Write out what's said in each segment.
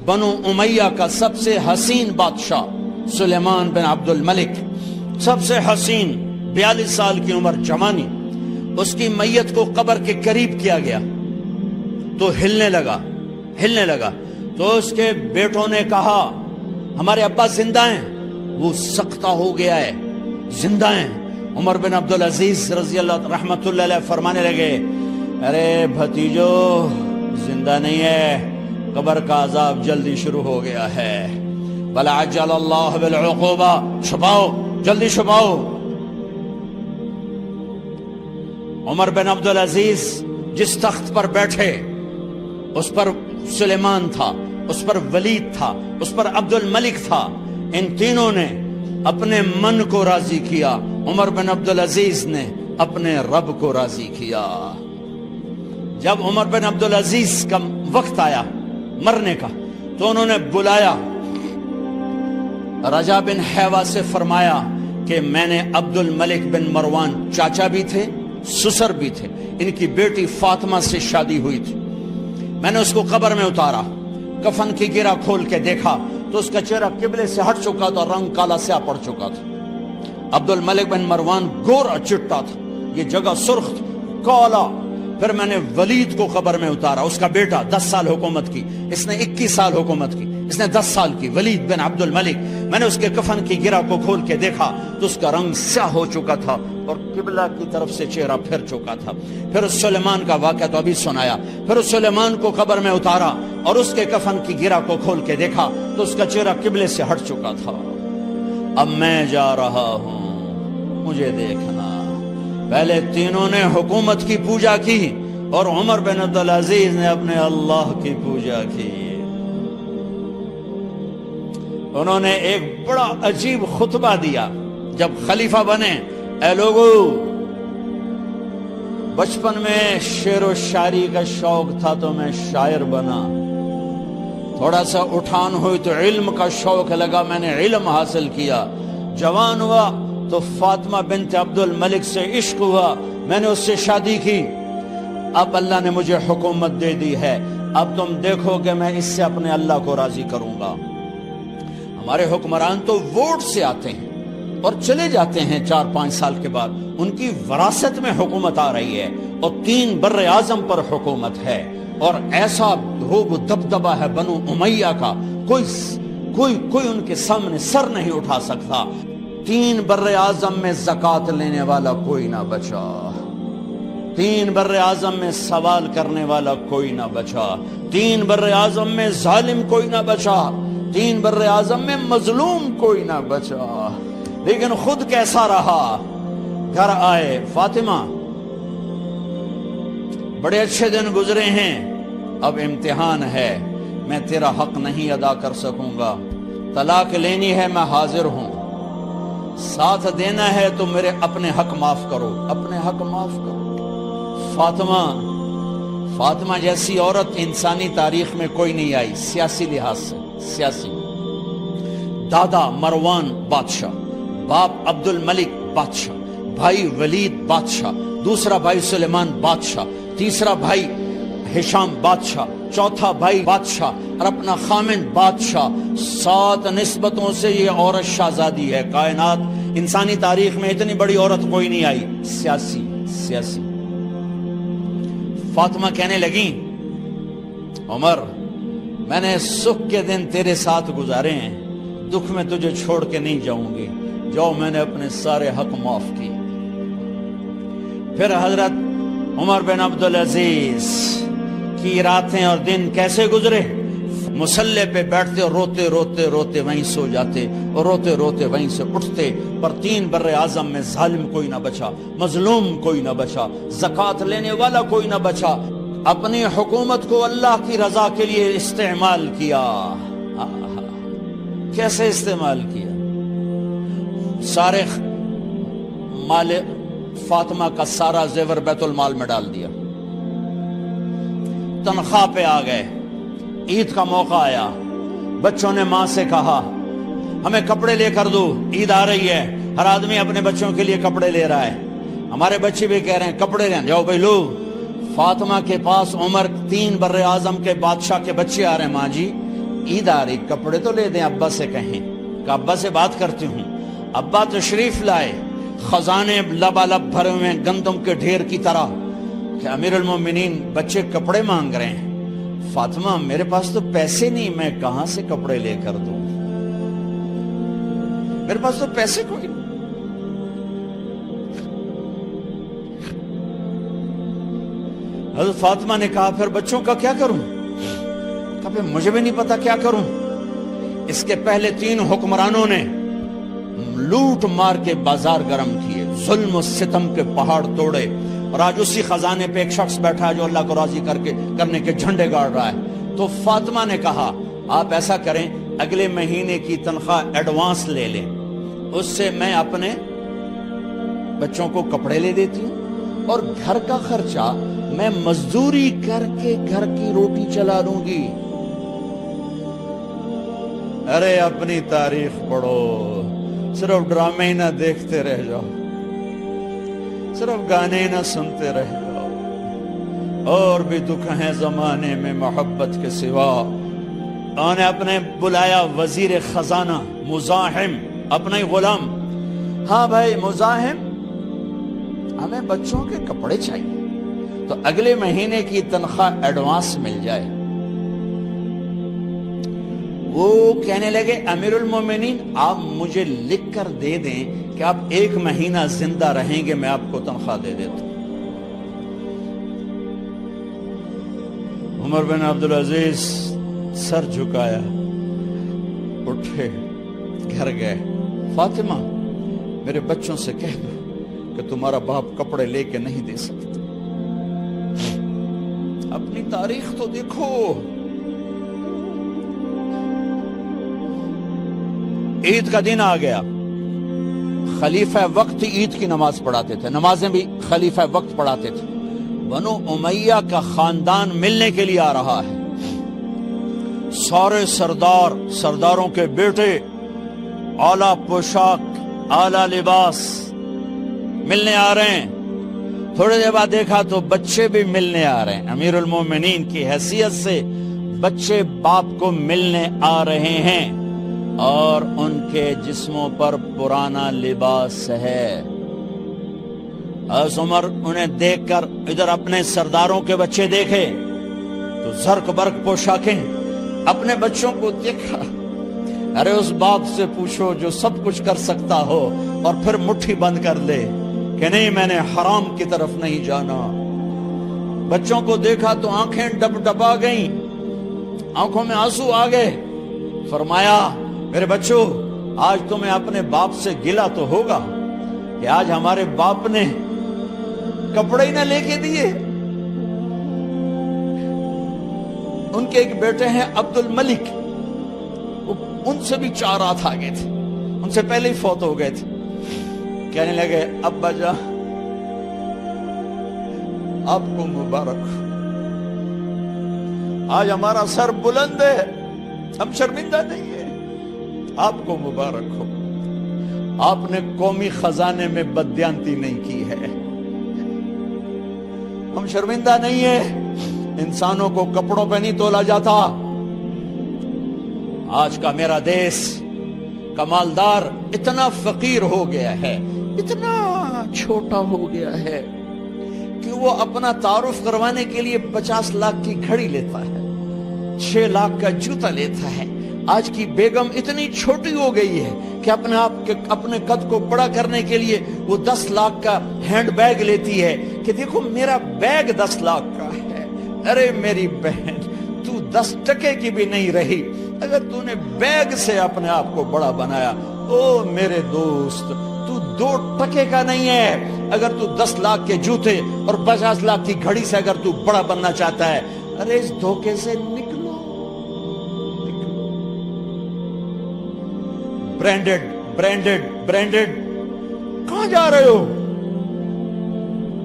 بنو امیہ کا سب سے حسین بادشاہ سلیمان بن عبد الملک، سب سے حسین، 42 سال کی عمر، جوانی، اس کی میت کو قبر کے قریب کیا گیا تو ہلنے لگا تو اس کے بیٹوں نے کہا ہمارے ابا زندہ ہیں، وہ سختہ ہو گیا ہے، زندہ ہیں۔ عمر بن عبدالعزیز رضی اللہ رحمت اللہ علیہ فرمانے لگے ارے بھتیجو زندہ نہیں ہے، قبر کا عذاب جلدی شروع ہو گیا ہے، بلا عجل اللہ بالعقوبہ، چھپاؤ، جلدی چھپاؤ۔ عمر بن عبدالعزیز جس تخت پر بیٹھے اس پر سلیمان تھا، اس پر ولید تھا، اس پر عبد الملک تھا، ان تینوں نے اپنے من کو راضی کیا، عمر بن عبدالعزیز نے اپنے رب کو راضی کیا۔ جب عمر بن عبدالعزیز کا وقت آیا مرنے کا تو انہوں نے بلایا رجا بن حیوہ سے، فرمایا کہ میں نے عبد الملک بن مروان، چاچا بھی تھے سسر بھی تھے، ان کی بیٹی فاطمہ سے شادی ہوئی تھی، میں نے اس کو قبر میں اتارا، کفن کی گرہ کھول کے دیکھا تو اس کا چہرہ قبلے سے ہٹ چکا تھا، رنگ کالا سیاہ پڑ چکا تھا۔ عبد الملک بن مروان گورا چٹا تھا، یہ جگہ سرخ تھی، کالا۔ پھر میں نے ولید کو قبر میں اتارا، اس کا بیٹا 10 سال حکومت کی، اس نے 21 سال حکومت کی، اس نے 10 سال کی، ولید بن عبد الملک۔ میں نے اس کے کفن کی گرہ کو کھول کے دیکھا تو اس کا رنگ سیاہ ہو چکا تھا اور قبلہ کی طرف سے چہرہ پھر چکا تھا۔ پھر اس سلیمان کا واقعہ تو ابھی سنایا، پھر اس سلیمان کو قبر میں اتارا اور اس کے کفن کی گرہ کو کھول کے دیکھا تو اس کا چہرہ قبلے سے ہٹ چکا تھا۔ اب میں جا رہا ہوں، مجھے دیکھنا۔ پہلے تینوں نے حکومت کی پوجا کی اور عمر بن عبدالعزیز نے اپنے اللہ کی پوجا کی۔ انہوں نے ایک بڑا عجیب خطبہ دیا جب خلیفہ بنے، اے لوگو، بچپن میں شعر و شاعری کا شوق تھا تو میں شاعر بنا، تھوڑا سا اٹھان ہوئی تو علم کا شوق لگا، میں نے علم حاصل کیا، جوان ہوا تو فاطمہ بنت عبد الملک سے عشق ہوا، میں نے اس سے شادی کی، اب اللہ نے مجھے حکومت دے دی ہے، اب تم دیکھو کہ میں اس سے اپنے اللہ کو راضی کروں گا۔ ہمارے حکمران تو ووٹ سے آتے ہیں اور چلے جاتے ہیں 4-5 سال کے بعد، ان کی وراثت میں حکومت آ رہی ہے اور 3 بر اعظم پر حکومت ہے، اور ایسا روب و دبدبہ ہے بنو امیہ کا، کوئی ان کے سامنے سر نہیں اٹھا سکتا۔ 3 بر اعظم میں زکوٰۃ لینے والا کوئی نہ بچا، 3 بر اعظم میں سوال کرنے والا کوئی نہ بچا، 3 بر اعظم میں ظالم کوئی نہ بچا، 3 بر اعظم میں مظلوم کوئی نہ بچا۔ لیکن خود کیسا رہا؟ گھر آئے، فاطمہ بڑے اچھے دن گزرے ہیں، اب امتحان ہے، میں تیرا حق نہیں ادا کر سکوں گا، طلاق لینی ہے میں حاضر ہوں، ساتھ دینا ہے تو میرے اپنے حق معاف کرو، اپنے حق معاف کرو۔ فاطمہ جیسی عورت انسانی تاریخ میں کوئی نہیں آئی، سیاسی لحاظ سے، سیاسی، دادا مروان بادشاہ، باپ عبد الملک بادشاہ، بھائی ولید بادشاہ، دوسرا بھائی سلیمان بادشاہ، تیسرا بھائی ہشام بادشاہ، چوتھا بھائی بادشاہ اور اپنا خامن بادشاہ، 7 نسبتوں سے یہ عورت شہزادی ہے۔ کائنات انسانی تاریخ میں اتنی بڑی عورت کوئی نہیں آئی، سیاسی۔ فاطمہ کہنے لگیں عمر، میں نے سکھ کے دن تیرے ساتھ گزارے ہیں، دکھ میں تجھے چھوڑ کے نہیں جاؤں گی، جاؤ میں نے اپنے سارے حق معاف کیے۔ پھر حضرت عمر بن عبدالعزیز کی راتیں اور دن کیسے گزرے؟ مصلے پہ بیٹھتے اور روتے وہیں سو جاتے اور روتے وہیں سے اٹھتے، پر 3 بر اعظم میں ظالم کوئی نہ بچا، مظلوم کوئی نہ بچا، زکوٰۃ لینے والا کوئی نہ بچا، اپنی حکومت کو اللہ کی رضا کے لیے استعمال کیا۔ کیسے استعمال کیا؟ سارے مال فاطمہ کا سارا زیور بیت المال میں ڈال دیا، تنخواہ پہ آ گئے، عید کا موقع آیا، بچوں نے ماں سے کہا ہمیں کپڑے لے کر دو، عید آ رہی ہے، ہر آدمی اپنے بچوں کے لیے کپڑے لے رہا ہے، ہمارے بچے بھی کہہ رہے ہیں کپڑے لیں، جاؤ بھائی لو۔ فاطمہ کے پاس عمر 3 بر اعظم کے بادشاہ کے بچے آ رہے ہیں، ماں جی عید آ رہی، کپڑے تو لے دیں، ابا سے کہیں کہ ابا سے بات کرتی ہوں۔ ابا تشریف لائے، خزانے لبالب بھرے ہوئے ہیں گندم کے ڈھیر کی طرح، کہ امیر المومنین بچے کپڑے مانگ رہے ہیں۔ فاطمہ میرے پاس تو پیسے نہیں، میں کہاں سے کپڑے لے کر دوں، میرے پاس تو پیسے کوئی نہیں۔ حضرت فاطمہ نے کہا پھر بچوں کا کیا کروں؟ کہا پھر مجھے بھی نہیں پتا کیا کروں۔ اس کے پہلے 3 حکمرانوں نے لوٹ مار کے بازار گرم کیے، ظلم و ستم کے پہاڑ توڑے، اور آج اسی خزانے پہ ایک شخص بیٹھا ہے جو اللہ کو راضی کرنے کے جھنڈے گاڑ رہا ہے۔ تو فاطمہ نے کہا آپ ایسا کریں، اگلے مہینے کی تنخواہ ایڈوانس لے لیں، اس سے میں اپنے بچوں کو کپڑے لے دیتی ہوں، اور گھر کا خرچہ میں مزدوری کر کے گھر کی روٹی چلا لوں گی۔ ارے اپنی تاریخ پڑھو، صرف ڈرامے ہی نہ دیکھتے رہ جاؤ، صرف گانے ہی نہ سنتے رہ جاؤ۔ اور بھی دکھ ہیں زمانے میں محبت کے سوا۔ انہوں نے اپنے بلایا وزیر خزانہ مزاحم، اپنا ہی غلام، ہاں بھائی مزاحم، ہمیں بچوں کے کپڑے چاہیے، تو اگلے مہینے کی تنخواہ ایڈوانس مل جائے۔ وہ کہنے لگے امیر المومنین آپ مجھے لکھ کر دے دیں کہ آپ 1 مہینہ زندہ رہیں گے، میں آپ کو تنخواہ دے دیتا ہوں۔ عمر بن عبدالعزیز سر جھکایا، اٹھے، گھر گئے، فاطمہ میرے بچوں سے کہہ دو کہ تمہارا باپ کپڑے لے کے نہیں دے سکتا۔ اپنی تاریخ تو دیکھو۔ عید کا دن آ گیا، خلیفہ وقت عید کی نماز پڑھاتے تھے، نمازیں بھی خلیفہ وقت پڑھاتے تھے۔ بنو امیہ کا خاندان ملنے کے لیے آ رہا ہے، سارے سرداروں کے بیٹے اعلیٰ پوشاک، اعلیٰ لباس ملنے آ رہے ہیں۔ تھوڑے دیر بعد دیکھا تو بچے بھی ملنے آ رہے ہیں، امیر المومنین کی حیثیت سے بچے باپ کو ملنے آ رہے ہیں، اور ان کے جسموں پر پرانا لباس ہے۔ حضرت عمر انہیں دیکھ کر ادھر اپنے سرداروں کے بچے دیکھے تو زرق برق پوشاکیں، اپنے بچوں کو دیکھا۔ ارے اس باپ سے پوچھو جو سب کچھ کر سکتا ہو اور پھر مٹھی بند کر لے کہ نہیں میں نے حرام کی طرف نہیں جانا۔ بچوں کو دیکھا تو آنکھیں ڈبڈبا گئیں، آنکھوں میں آنسو آ گئے۔ فرمایا میرے بچوں آج تمہیں اپنے باپ سے گلہ تو ہوگا کہ آج ہمارے باپ نے کپڑے ہی نہ لے کے دیے۔ ان کے ایک بیٹے ہیں عبد الملک، ان سے بھی 4 ہاتھ آگے تھے، ان سے پہلے ہی فوت ہو گئے تھے۔ کہنے لگے ابا جان آپ کو مبارک ہو، آج ہمارا سر بلند ہے، ہم شرمندہ نہیں ہیں، آپ کو مبارک ہو، آپ نے قومی خزانے میں بددیانتی نہیں کی ہے، ہم شرمندہ نہیں ہیں۔ انسانوں کو کپڑوں پہ نہیں تولا جاتا۔ آج کا میرا دیس کا مالدار اتنا فقیر ہو گیا ہے، اتنا چھوٹا ہو گیا ہے کہ وہ اپنا تعارف کروانے کے لیے 50 لاکھ کی گھڑی لیتا ہے، 6 لاکھ کا جوتا لیتا ہے۔ آج کی بیگم اتنی چھوٹی ہو گئی ہے کہ اپنے قد کو بڑا کرنے کے لیے وہ 10 لاکھ کا ہینڈ بیگ لیتی ہے کہ دیکھو میرا بیگ 10 لاکھ کا ہے۔ ارے میری بہن تو 10 ٹکے کی بھی نہیں رہی اگر تو نے بیگ سے اپنے آپ کو بڑا بنایا۔ او میرے دوست تو 2 ٹکے کا نہیں ہے اگر تو 10 لاکھ کے جوتے اور 50 لاکھ کی گھڑی سے اگر تو بڑا بننا چاہتا ہے۔ ارے اس دھوکے سے نکلو۔ برینڈڈ کہاں جا رہے ہو؟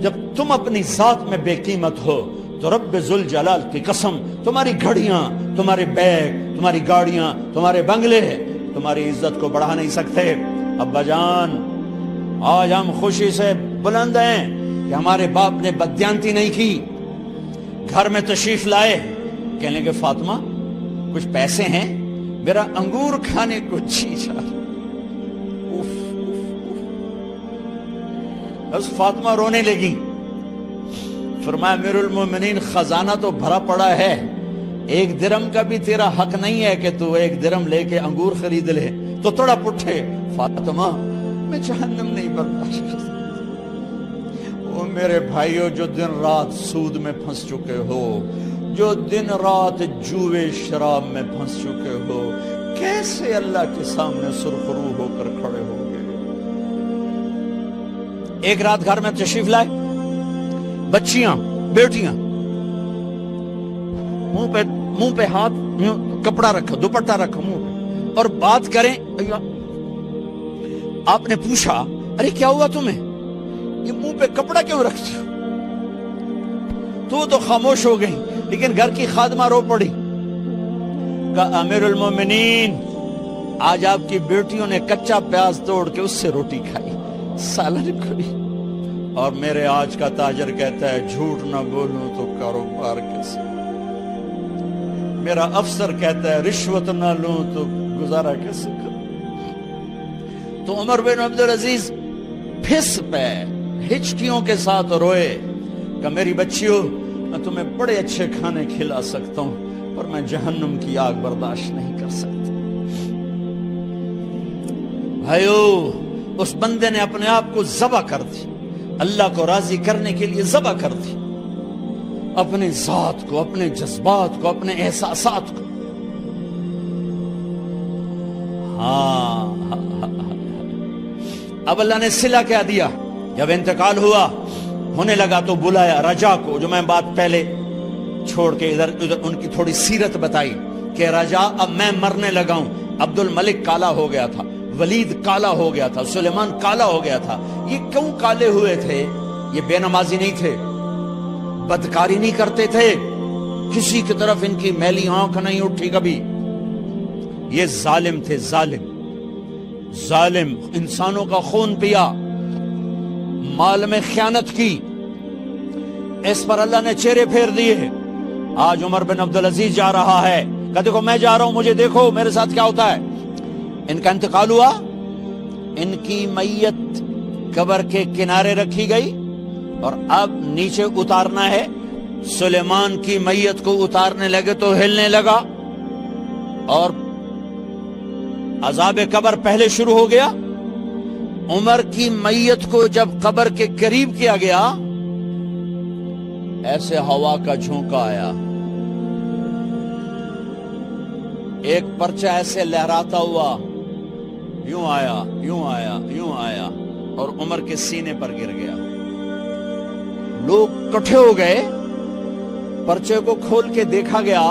جب تم اپنی ذات میں بے قیمت ہو تو رب ذوالجلال کی قسم تمہاری گھڑیاں، تمہارے بیگ، تمہاری گاڑیاں، تمہارے بنگلے تمہاری عزت کو بڑھا نہیں سکتے۔ ابا جان آج ہم خوشی سے بلند ہیں کہ ہمارے باپ نے بددیانتی نہیں کی۔ گھر میں تشریف لائے، کہنے لگے فاطمہ کچھ پیسے ہیں، میرا انگور کھانے کو جی چاہ۔ بس فاطمہ رونے لگی، فرمایا امیر المومنین خزانہ تو بھرا پڑا ہے، 1 درم کا بھی تیرا حق نہیں ہے کہ تو 1 درم لے کے انگور خرید لے۔ تو تڑپ اٹھے، فاطمہ میں جہنم نہیں برداشت کر سکتا۔ وہ میرے بھائیوں جو دن رات سود میں پھنس چکے ہو، جو دن رات جوے شراب میں پھنس چکے ہو، کیسے اللہ کے سامنے سرخرو ہو کر کھڑے ہو گے؟ ایک رات گھر میں تشریف لائے، بچیاں بیٹیاں، منہ پہ ہاتھ، کپڑا رکھا، دوپٹہ رکھا منہ پہ، اور بات کریں۔ آپ نے پوچھا ارے کیا ہوا تمہیں، یہ منہ پہ کپڑا کیوں رکھتی ہو؟ تو خاموش ہو گئی، لیکن گھر کی خادمہ رو پڑی، کہا امیر المومنین آج آپ کی بیٹیوں نے کچا پیاز توڑ کے اس سے روٹی کھائی، سالن کھائی، اور میرے آج کا تاجر کہتا ہے جھوٹ نہ بولوں تو کاروبار کیسے، میرا افسر کہتا ہے رشوت نہ لوں تو گزارا کیسے کروں۔ تو عمر بن عبدالعزیز پھس پہ ہچکیوں کے ساتھ روئے کہ میری بچیوں میں تمہیں بڑے اچھے کھانے کھلا سکتا ہوں، پر میں جہنم کی آگ برداشت نہیں کر سکتا۔ بھائیو، اس بندے نے اپنے آپ کو ذبح کر دی، اللہ کو راضی کرنے کے لیے ذبح کر دی، اپنے ذات کو، اپنے جذبات کو، اپنے احساسات کو۔ ہاں اب اللہ نے صلہ کیا دیا، جب انتقال ہوا ہونے لگا تو بلایا رجا کو، جو میں بات پہلے چھوڑ کے ادھر ان کی تھوڑی سیرت بتائی کہ رجا اب میں مرنے لگا ہوں۔ عبد الملک کالا ہو گیا تھا، ولید کالا ہو گیا تھا، سلیمان کالا ہو گیا تھا۔ یہ کیوں کالے ہوئے تھے؟ یہ بے نمازی نہیں تھے، بدکاری نہیں کرتے تھے، کسی کی طرف ان کی میلی آنکھ نہیں اٹھی کبھی۔ یہ ظالم تھے، ظالم انسانوں کا خون پیا، مال میں خیانت کی، اس پر اللہ نے چہرے پھیر دیے۔ آج عمر بن عبدالعزیز جا رہا ہے کہ دیکھو میں جا رہا ہوں، مجھے دیکھو میرے ساتھ کیا ہوتا ہے۔ ان کا انتقال ہوا، ان کی میت قبر کے کنارے رکھی گئی، اور اب نیچے اتارنا ہے۔ سلیمان کی میت کو اتارنے لگے تو ہلنے لگا، اور عذاب قبر پہلے شروع ہو گیا۔ عمر کی میت کو جب قبر کے قریب کیا گیا، ایسے ہوا کا جھونکا آیا، ایک پرچہ ایسے لہراتا ہوا یوں آیا، یوں آیا، یوں آیا، اور عمر کے سینے پر گر گیا۔ لوگ کٹھے ہو گئے، پرچے کو کھول کے دیکھا گیا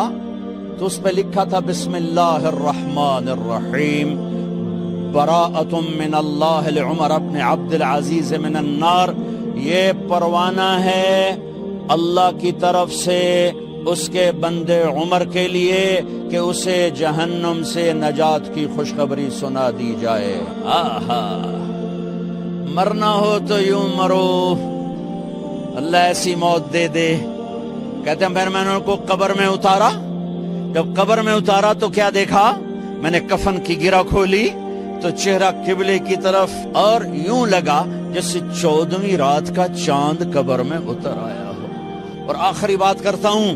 تو اس پہ لکھا تھا بسم اللہ الرحمن الرحیم، براءۃ من اللہ لعمر بن عبد العزیز من النار۔ یہ پروانہ ہے اللہ کی طرف سے اس کے بندے عمر کے لیے کہ اسے جہنم سے نجات کی خوشخبری سنا دی جائے۔ آہا، مرنا ہو تو یوں مرو، اللہ ایسی موت دے دے۔ کہتے ہیں پھر میں نے ان کو قبر میں اتارا، جب قبر میں اتارا تو کیا دیکھا؟ میں نے کفن کی گرہ کھولی تو چہرہ قبلے کی طرف، اور یوں لگا جیسے 14ویں رات کا چاند قبر میں اتر آیا ہو۔ اور آخری بات کرتا ہوں،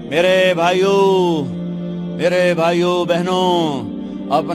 میرے بھائیوں بہنوں، اپنے